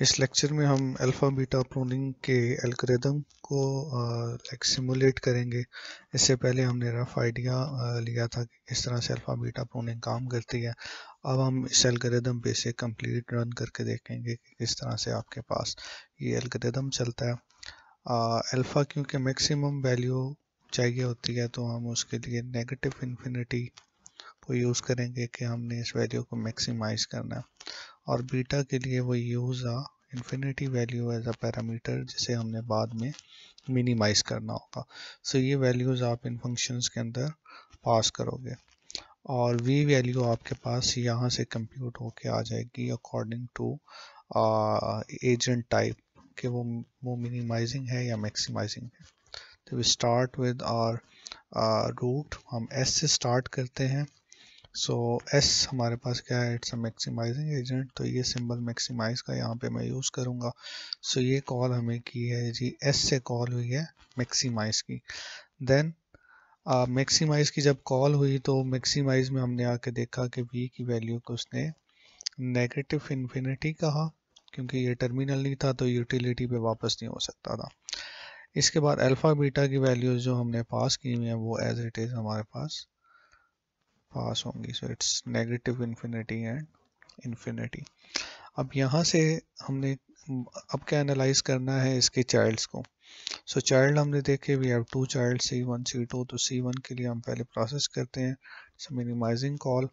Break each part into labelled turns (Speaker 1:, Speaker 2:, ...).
Speaker 1: इस लेक्चर में हम अल्फ़ा बीटा प्रूनिंग के एल्गोरिदम को सिमुलेट करेंगे। इससे पहले हमने रफ आइडिया लिया था कि किस तरह से अल्फ़ा बीटा प्रूनिंग काम करती है। अब हम इस एल्गोरिदम पे से कंप्लीट रन करके देखेंगे कि किस तरह से आपके पास ये एल्गोरिदम चलता है। अल्फ़ा क्योंकि मैक्सिमम वैल्यू चाहिए होती है तो हम उसके लिए नेगेटिव इन्फिनिटी को यूज़ करेंगे कि हमने इस वैल्यू को मैक्सिमाइज करना है, और बीटा के लिए वो use infinity value as a parameter जिसे हमने बाद में मिनिमाइज करना होगा। सो ये वैल्यूज़ आप इन फंक्शंस के अंदर पास करोगे और वी वैल्यू आपके पास यहाँ से कंप्यूट होके आ जाएगी अकॉर्डिंग टू एजेंट टाइप कि वो मिनिमाइजिंग है या मैक्सिमाइजिंग है। तो we start with our root, हम एस से स्टार्ट करते हैं। सो एस हमारे पास क्या है, इट्स अ मैक्सिमाइजिंग एजेंट, तो ये सिंबल मैक्सिमाइज का यहाँ पे मैं यूज़ करूँगा। सो ये कॉल हमें की है जी, एस से कॉल हुई है मैक्सिमाइज की। देन मैक्सिमाइज की जब कॉल हुई तो मैक्सिमाइज में हमने आके देखा कि वी की वैल्यू को उसने नेगेटिव इन्फिनिटी कहा, क्योंकि ये टर्मिनल नहीं था तो यूटिलिटी पे वापस नहीं हो सकता था। इसके बाद अल्फ़ा बीटा की वैल्यूज जो हमने पास की हुई हैं वो एज इट इज़ हमारे पास पास होंगी। So it's negative infinity and infinity. अब यहाँ से हमने अब क्या एनालाइज करना है इसके चाइल्ड्स को। सो चाइल्ड हमने देखे, we have to child C1 C2, तो C1 के लिए हम पहले प्रोसेस करते हैं। सो मिनिमाइजिंग कॉल,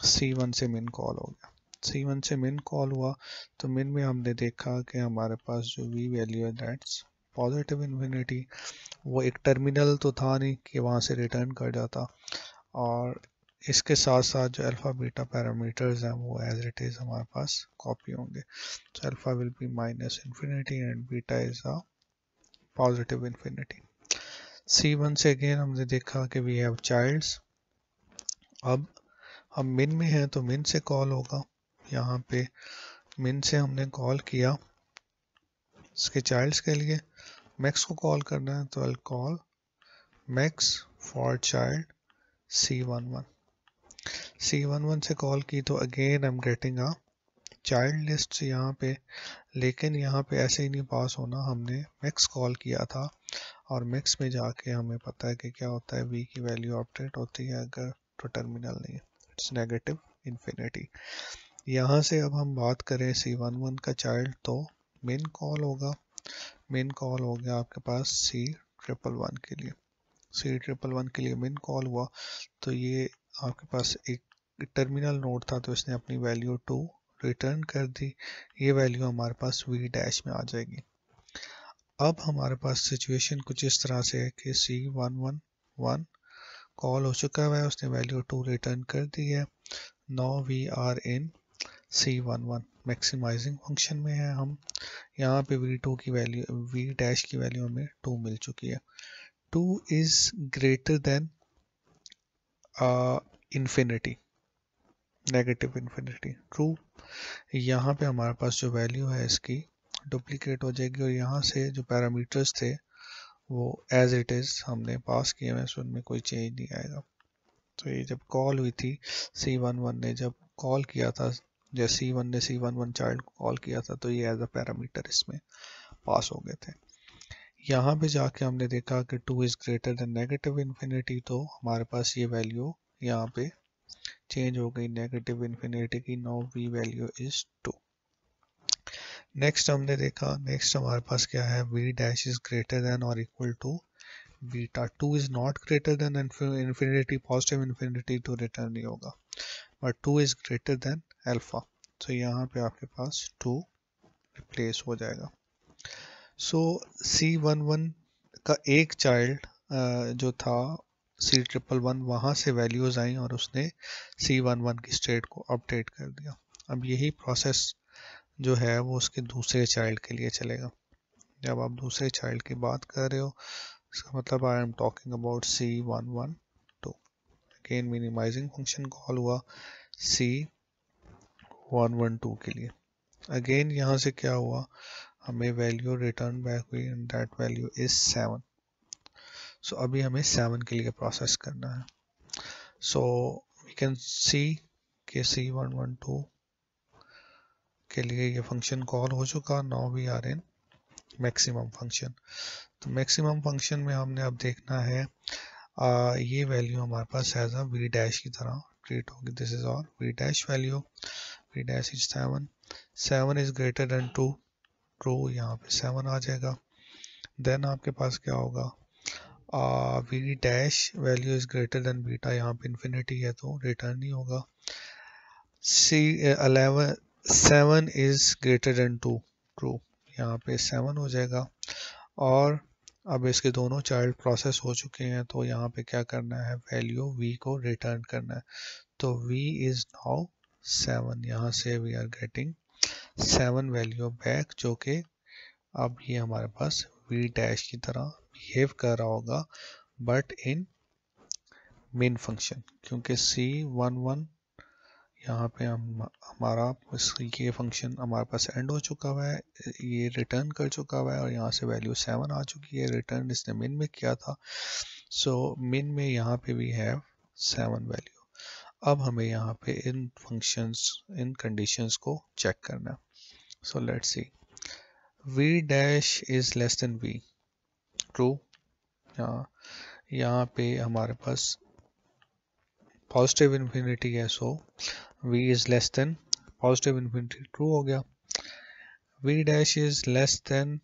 Speaker 1: C1 से मिन कॉल हो गया। C1 से मिन कॉल हुआ तो मिन में हमने देखा कि हमारे पास जो वी वैल्यू है दैट्स पॉजिटिव इन्फिनिटी। वो एक टर्मिनल तो था नहीं कि वहाँ से रिटर्न कर जाता, और इसके साथ साथ जो अल्फ़ा बीटा पैरामीटर्स हैं वो एज इट इज़ हमारे पास कॉपी होंगे। तो alpha will be minus infinity and beta is a positive infinity. C1 से अगेन हमने देखा कि वी हैव चाइल्ड्स। अब हम मिन में हैं तो मिन से कॉल होगा। यहाँ पे मिन से हमने कॉल किया इसके चाइल्ड्स के लिए। मैक्स को कॉल करना है तो I call max for child C11। C11 से कॉल की तो again I am getting a child list यहाँ पे, लेकिन यहाँ पे ऐसे ही नहीं पास होना, हमने मैक्स कॉल किया था और मैक्स में जाके हमें पता है कि क्या होता है, वी की वैल्यू अपडेट होती है अगर तो टर्मिनल नहीं है, इट्स नेगेटिव इन्फिनिटी। यहाँ से अब हम बात करें C11 का चाइल्ड तो मेन कॉल होगा। मेन कॉल हो गया आपके पास C111 के लिए। C111 के लिए मेन कॉल हुआ तो ये आपके पास एक टर्मिनल नोड था तो इसने अपनी वैल्यू 2 रिटर्न कर दी। ये वैल्यू हमारे पास वी डैश में आ जाएगी। अब हमारे पास सिचुएशन कुछ इस तरह से है कि C111 कॉल हो चुका है, उसने वैल्यू 2 रिटर्न कर दी है। Now we are in C11 maximising function में है हम। यहाँ पे V2 की वैल्यू, V डैश की वैल्यू हमें 2 मिल चुकी है। 2 is greater than infinity, negative infinity, true. यहाँ पे हमारे पास जो वैल्यू है इसकी डुप्लीकेट हो जाएगी और यहाँ से जो पैरामीटर्स थे वो एज इट इज़ हमने पास किए हैं, सो उनमें कोई चेंज नहीं आएगा। तो ये जब कॉल हुई थी, C11 ने जब कॉल किया था, जब C1 ने C11 चाइल्ड को कॉल किया था तो ये एज अ पैरामीटर इसमें पास हो गए थे। यहाँ पे जाके हमने देखा कि 2 is greater than negative infinity, तो हमारे पास ये वैल्यू यहाँ पे चेंज हो गई नेगेटिव इन्फिनिटी की। Now v value is 2। Next हमने देखा, नेक्स्ट हमारे पास क्या है, v dash is greater than और equal to beta. 2 is not greater than infinity, positive infinity तो रिटर्न नहीं होगा, but 2 is greater than alpha, तो यहाँ पे आपके पास 2 रिप्लेस हो जाएगा। सो C11 का एक चाइल्ड जो था C111, वहाँ से वैल्यूज आई और उसने C11 की स्टेट को अपडेट कर दिया। अब यही प्रोसेस जो है वो उसके दूसरे चाइल्ड के लिए चलेगा। जब आप दूसरे चाइल्ड की बात कर रहे हो, इसका मतलब I am talking about C112। Again minimising function call हुआ C112 के लिए। अगेन यहाँ से क्या हुआ, हमें वैल्यू रिटर्न बैक हुई एंड दैट वैल्यू इज 7। सो अभी हमें 7 के लिए प्रोसेस करना है। सो वी कैन सी के C112 के लिए ये फंक्शन कॉल हो चुका। Now we are in maximum function. तो मैक्सिमम फंक्शन में हमने अब देखना है ये वैल्यू हमारे पास एज अ वी डैश की तरह ट्रीट होगी। दिस इज और V dash value, V dash is 7, 7 is greater than 2, true, यहाँ पे 7 आ जाएगा। देन आपके पास क्या होगा, V dash value is greater than beta, यहाँ पे इन्फिनिटी है तो रिटर्न नहीं होगा। C 11 7 is greater than 2, true, यहाँ पे 7 हो जाएगा। और अब इसके दोनों चाइल्ड प्रोसेस हो चुके हैं, तो यहाँ पे क्या करना है, वैल्यू v को रिटर्न करना है। तो v इज नाउ 7, यहाँ से we are getting 7 value back, जो कि अब ये हमारे पास v डैश की तरह बिहेव कर रहा होगा, बट इन मेन फंक्शन, क्योंकि c11 यहाँ पे हमारा ये फंक्शन हमारे पास एंड हो चुका हुआ है, ये रिटर्न कर चुका हुआ है और यहाँ से वैल्यू 7 आ चुकी है। रिटर्न इसने मिन में किया था, सो मिन में यहाँ पे भी है 7 वैल्यू। अब हमें यहाँ पे इन फंक्शंस, इन कंडीशंस को चेक करना है। So let's see, v dash is less than v, true, यहाँ पे हमारे पास पॉजिटिव इन्फिनिटी है, so v is less than positive infinity, true हो गया। v dash is less than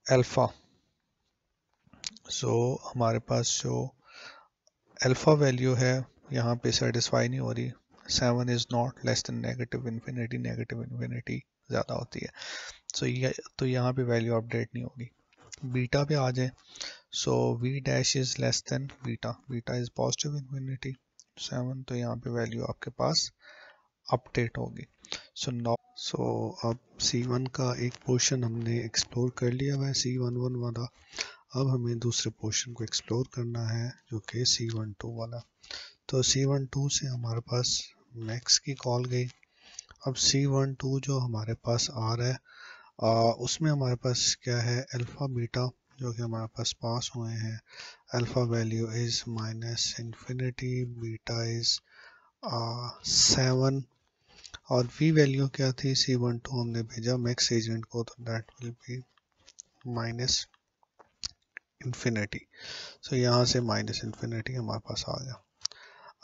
Speaker 1: alpha, so हमारे पास जो अल्फा वैल्यू है यहाँ पे सेटिस्फाई नहीं हो रही। 7 is not less then negative infinity ज़्यादा होती है, सो तो यहाँ पे वैल्यू अपडेट नहीं होगी। बीटा पे आ जाए, सो v dash is less than beta, beta is positive infinity 7, तो यहाँ पे वैल्यू आपके पास अपडेट होगी। सो अब C1 का एक पोर्शन हमने एक्सप्लोर कर लिया हुआ है, C11 वाला। अब हमें दूसरे पोर्शन को एक्सप्लोर करना है, जो कि C12 वाला। तो C12 से हमारे पास मैक्स की कॉल गई। अब C12 जो हमारे पास आ रहा है, उसमें हमारे पास क्या है, अल्फ़ा बीटा जो कि हमारे पास हुए हैं। Alpha value is minus infinity, beta is 7, और v वैल्यू क्या थी, C12 हमने भेजा मैक्स एजेंट को, तो that will be minus infinity. So यहाँ से माइनस इन्फिनिटी हमारे पास आ गया।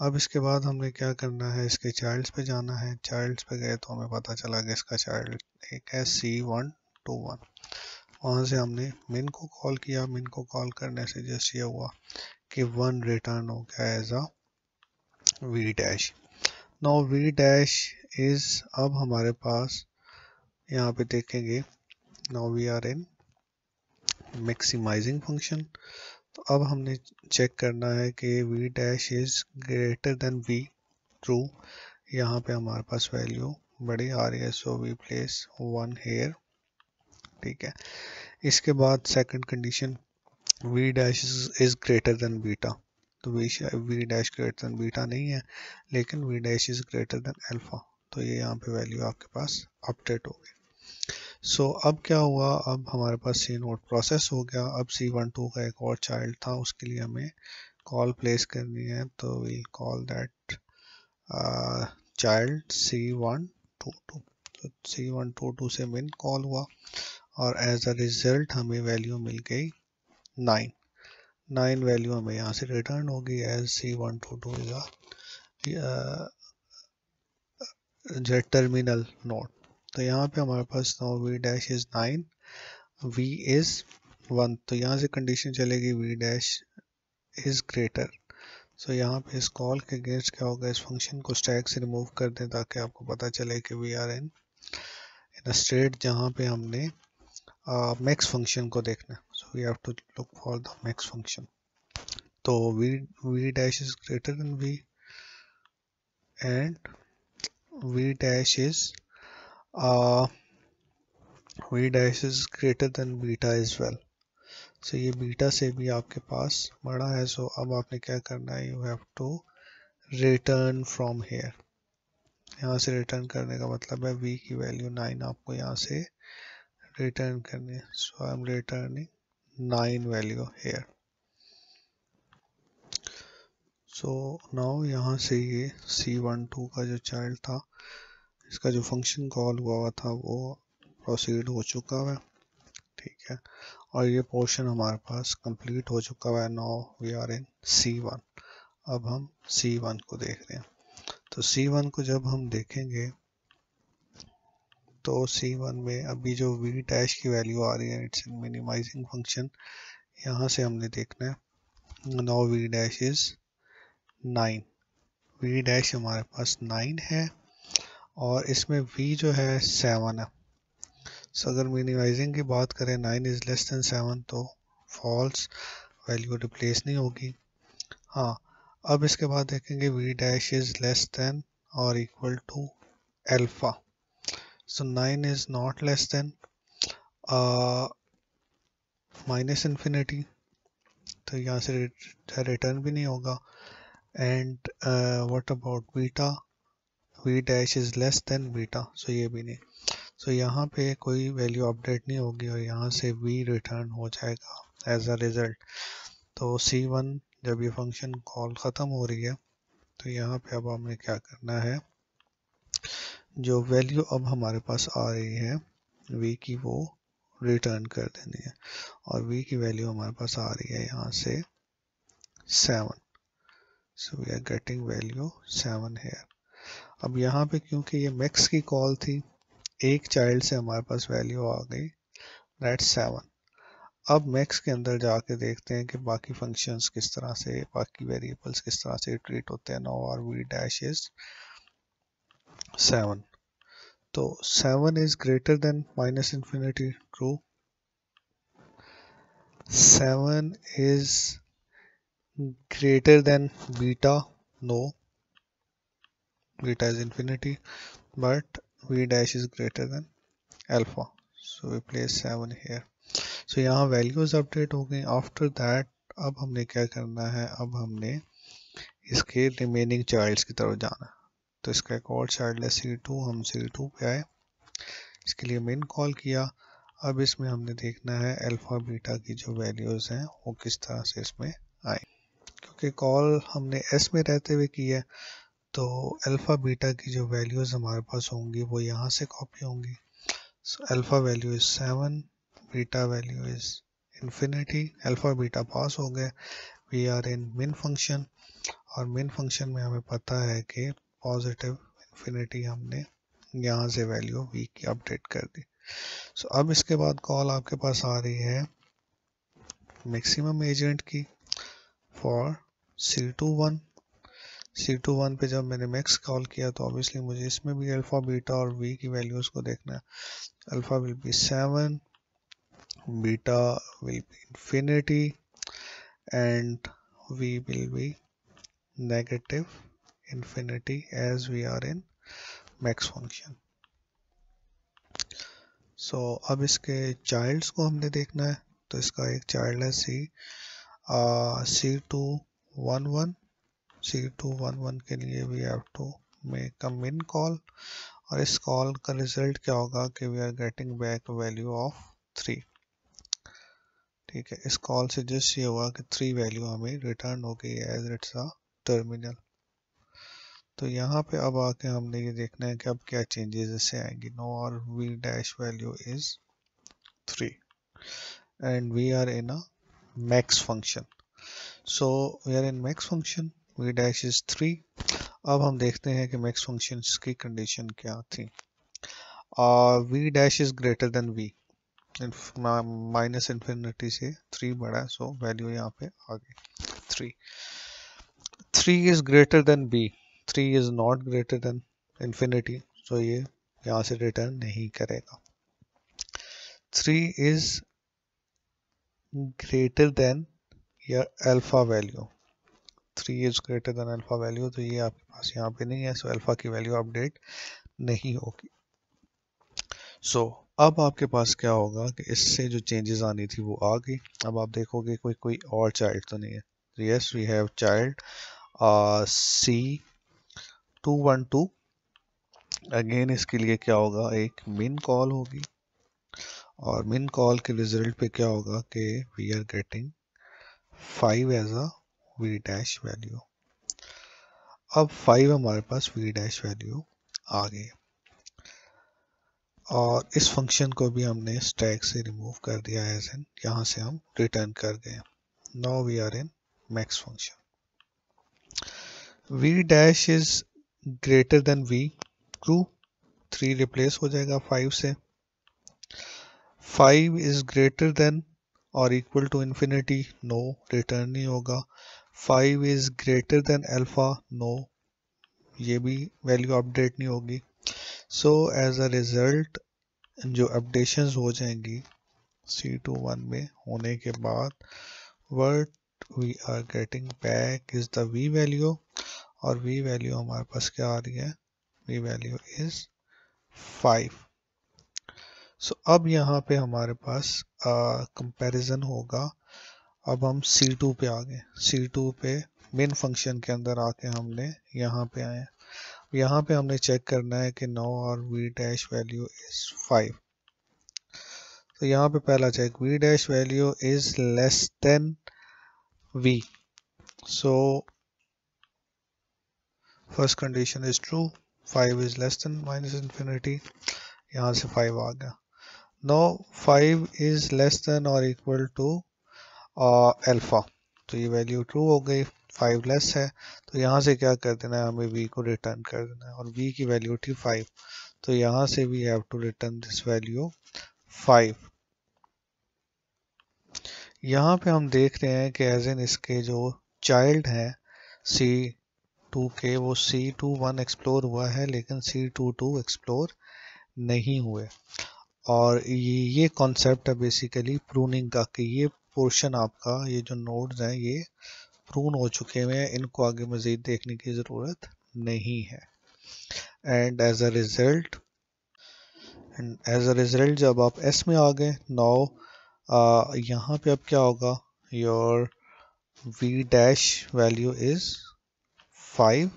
Speaker 1: अब इसके बाद हमने क्या करना है, इसके चाइल्ड्स पे जाना है। चाइल्ड्स पे गए तो हमें पता चला कि इसका चाइल्ड एक है C121। वहाँ से हमने मिन को कॉल किया। मिन को कॉल करने से जस्ट ये हुआ कि 1 रिटर्न हो गया as a v dash. Now v dash is, अब हमारे पास यहाँ पे देखेंगे, now we are in maximising function. तो अब हमने चेक करना है कि v dash is greater than v, true, यहाँ पे हमारे पास वैल्यू बड़ी आ रही है, सो वी प्लेस 1 हेयर, ठीक है। इसके बाद second condition, v dash is greater than beta, तो v dash greater than beta नहीं है, लेकिन v dash is greater than alpha, तो ये यहाँ पे वैल्यू आपके पास अपडेट हो गई। सो अब क्या हुआ, अब हमारे पास सी नोट प्रोसेस हो गया। अब C12 का एक और चाइल्ड था, उसके लिए हमें कॉल प्लेस करनी है, तो we'll call that child C122। तो C122 से मिन कॉल हुआ और एज अ रिजल्ट हमें वैल्यू मिल गई 9। 9 वैल्यू हमें यहाँ से रिटर्न होगी as C122 is terminal node. तो यहाँ पे हमारे पास now v dash is 9, v is 1, तो यहाँ से कंडीशन चलेगी v dash is greater. So यहाँ पे इस कॉल के अगेंस्ट क्या होगा, इस फंक्शन को स्टैक से रिमूव कर दें ताकि आपको पता चले कि we are in a state जहाँ पे हमने मैक्स फंक्शन को देखना है। So we have to look for the max function. तो v dash is greater than v and v dash is v dash is greater than beta is well. So ये beta से भी आपके पास बड़ा है, सो अब आपने क्या करना है, you have to return from here. यहाँ से रिटर्न करने का मतलब है v की वैल्यू 9 आपको यहाँ से रिटर्न करनी है। So I am returning 9 value here. So now यहाँ से ये C12 का जो चाइल्ड था, इसका जो फंक्शन कॉल हुआ था वो प्रोसीड हो चुका है, ठीक है। और ये पोर्शन हमारे पास कंप्लीट हो चुका है। Now we are in C1। अब हम C1 को देख रहे हैं। तो C1 को जब हम देखेंगे तो C1 में अभी जो v डैश की वैल्यू आ रही है, इट्स मिनिमाइजिंग फंक्शन, यहाँ से हमने देखना है। Now v dash is 9, v dash हमारे पास 9 है और इसमें v जो है 7 है। सो अगर मिनिमाइजिंग की बात करें 9 इज लेस देन 7 तो फॉल्स, वैल्यू रिप्लेस नहीं होगी। हाँ, अब इसके बाद देखेंगे v dash is less than और equal to alpha. So 9 is not less than minus infinity, तो यहाँ से रिटर्न भी नहीं होगा। And what about beta, v dash is less than beta, so ये भी नहीं। सो यहाँ पे कोई वैल्यू अपडेट नहीं होगी और यहाँ से v रिटर्न हो जाएगा एज अ रिजल्ट। तो C1 जब ये फंक्शन कॉल ख़त्म हो रही है तो यहाँ पे अब हमें क्या करना है, जो वैल्यू अब हमारे पास आ रही है v की वो रिटर्न कर देनी है। और v की वैल्यू हमारे पास आ रही है यहाँ से 7। So we are getting value 7 है। अब यहाँ पे क्योंकि ये मैक्स की कॉल थी, एक चाइल्ड से हमारे पास वैल्यू आ गई दैट्स 7। अब मैक्स के अंदर जाके देखते हैं कि बाकी फंक्शंस किस तरह से, बाकी वेरिएबल्स किस तरह से ट्रीट होते हैं। Now our v dash is 7, तो 7 is greater than minus infinity, true. 7 is greater than beta, no, beta is infinity, but v dash is greater than alpha, so we place 7 here. So यहाँ values update हो गई। after that अब हमने क्या करना है, अब हमने इसके remaining childs की तरफ जाना है। तो इसका एक और child है C2, हम C2 पे आए, इसके लिए min कॉल किया। अब इसमें हमने देखना है अल्फा बीटा की जो वैल्यूज हैं वो किस तरह से इसमें आए, क्योंकि कॉल हमने S में रहते हुए की है तो अल्फ़ा बीटा की जो वैल्यूज़ हमारे पास होंगी वो यहाँ से कॉपी होंगी। So alpha value is 7, beta value is infinity. Alpha beta pass हो गए, वी आर इन मिन फंक्शन, और मिन फंक्शन में हमें पता है कि पॉजिटिव इन्फिनिटी हमने यहाँ से वैल्यू v की अपडेट कर दी। सो अब इसके बाद कॉल आपके पास आ रही है मैक्सिमम एजेंट की फॉर C21। C21 पे जब मैंने मैक्स कॉल किया तो ऑब्वियसली मुझे इसमें भी अल्फ़ा बीटा और v की वैल्यूज़ को देखना है। Alpha will be 7, beta will be infinity and v will be negative infinity as we are in max function. So अब इसके चाइल्ड्स को हमने देखना है। तो इसका एक चाइल्ड है C211। C211 के लिए we have to make a min call, और इस कॉल का रिजल्ट क्या होगा कि we are getting back value of 3। ठीक है, इस कॉल से जस्ट ये हुआ कि 3 वैल्यू हमें रिटर्न हो गई एज इट्स अ टर्मिनल। तो यहाँ पे अब आके हमने ये देखना है कि अब क्या चेंजेस इससे आएंगी। नो और v dash value is 3 and we are in a max function. So we are in max function, v dash is 3। अब हम देखते हैं कि मैक्स फंक्शन की कंडीशन क्या थी। v dash is greater than v, minus infinity से 3 बड़ा है, सो वैल्यू यहाँ पे आ गई 3। 3 is greater than b, 3 is not greater than infinity, so ये यहाँ से रिटर्न नहीं करेगा। 3 इज ग्रेटर देन या alpha value, 3 is greater than alpha value, तो ये आपके पास यहाँ पे नहीं है, सो अल्फा की वैल्यू अपडेट नहीं होगी। सो अब आपके पास क्या होगा कि इससे जो चेंजेस आनी थी वो आ गई। अब आप देखोगे कोई और चाइल्ड तो नहीं है। Yes, we have child C212। Again इसके लिए क्या होगा, एक मिन कॉल होगी, और मिन कॉल के रिजल्ट पे क्या होगा कि we are getting 5 as a v dash value. अब 5 हमारे पास v डैश वैल्यू आ गई। और इस फंक्शन को भी हमने स्टैक से रिमूव कर दिया एज एन, यहाँ से हम रिटर्न कर गए। Now we are in max function. v dash is greater than v, true, 3 replace हो जाएगा 5 से। 5 इज ग्रेटर देन और equal to infinity, no, return नहीं होगा। 5 is greater than alpha, no, ये भी वैल्यू अपडेट नहीं होगी। सो एज अ रिजल्ट जो अपडेशंस हो जाएंगी C21 में होने के बाद, what we are getting back is the v value, और v वैल्यू हमारे पास क्या आ रही है, v वैल्यू इज 5। सो अब यहाँ पे हमारे पास कंपैरिजन होगा। अब हम C2 पे आ गए। C2 पे मेन फंक्शन के अंदर आके हमने यहाँ पे आए। यहाँ पे हमने चेक करना है कि नो और v डैश वैल्यू इज 5। तो यहाँ पे पहला check, v dash value is less than v, so first condition is true, 5 is less than minus infinity, यहाँ से 5 आ गया। नो 5 इज लेस देन और इक्वल टू अल्फा, तो ये वैल्यू ट्रू हो गई, 5 लेस है, तो यहाँ से क्या कर देना है, हमें v को रिटर्न कर देना है, और v की वैल्यू थी 5, तो यहाँ से we have to return this value 5। यहाँ पे हम देख रहे हैं कि एज एन इसके जो चाइल्ड हैं C2 के, वो C21 एक्सप्लोर हुआ है लेकिन C22 एक्सप्लोर नहीं हुए। और ये कॉन्सेप्ट है बेसिकली प्रूनिंग का, कि ये पोर्शन आपका, ये जो नोड्स हैं ये प्रून हो चुके हैं, इनको आगे मज़ीद देखने की ज़रूरत नहीं है। एंड एज अ रिज़ल्ट जब आप S में आ गए, नाउ यहाँ पे अब क्या होगा, your v dash value is 5,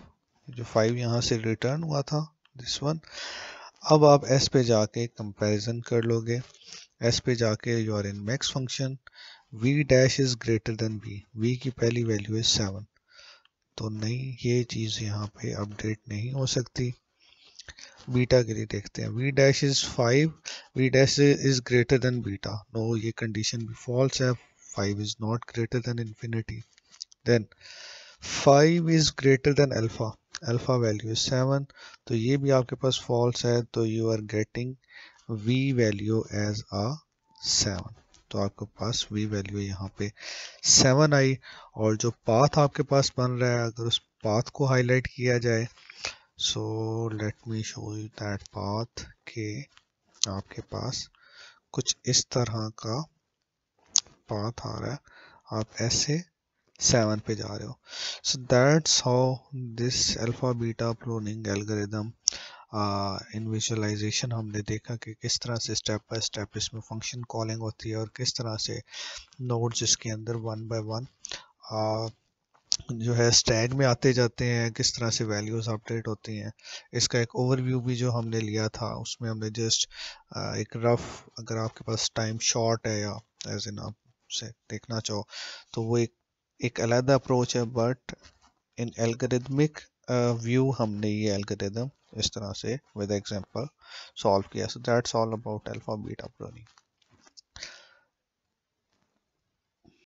Speaker 1: जो 5 यहाँ से रिटर्न हुआ था, दिस वन। अब आप S पे जाके कंपैरिजन कर लोगे, S पे जाके you are in max function, v dash is greater than v की पहली वैल्यू इज 7, तो नहीं, ये चीज़ यहाँ पे अपडेट नहीं हो सकती। बीटा के लिए देखते हैं, v dash is 5, v dash is greater than beta, no, ये कंडीशन भी फॉल्स है, 5 is not greater than infinity. Then 5 is greater than alpha, alpha value is 7, तो ये भी आपके पास फॉल्स है, तो you are getting v value as a 7, तो आपके पास v वैल्यू यहाँ पे 7 आई। और जो पाथ आपके पास बन रहा है, अगर उस पाथ को हाईलाइट किया जाए, so let me show you that path, के आपके पास कुछ इस तरह का पाथ आ रहा है, आप ऐसे 7 पे जा रहे हो। So that's how this alpha beta pruning algorithm in visualisation हमने देखा कि किस तरह से स्टेप बाय स्टेप इसमें फंक्शन कॉलिंग होती है, और किस तरह से नोड्स इसके अंदर वन बाय वन जो है स्टैक में आते जाते हैं, किस तरह से वैल्यूज़ अपडेट होती हैं। इसका एक ओवरव्यू भी जो हमने लिया था, उसमें हमने जस्ट एक रफ, अगर आपके पास टाइम शॉर्ट है या एज इन आप से देखना चाहो, तो वो एक अलग अप्रोच है, बट इन एल्गोरिदमिक व्यू हमने ये एल्गोरिदम इस तरह से विद एग्जांपल सॉल्व किया। So that's all about alpha beta pruning.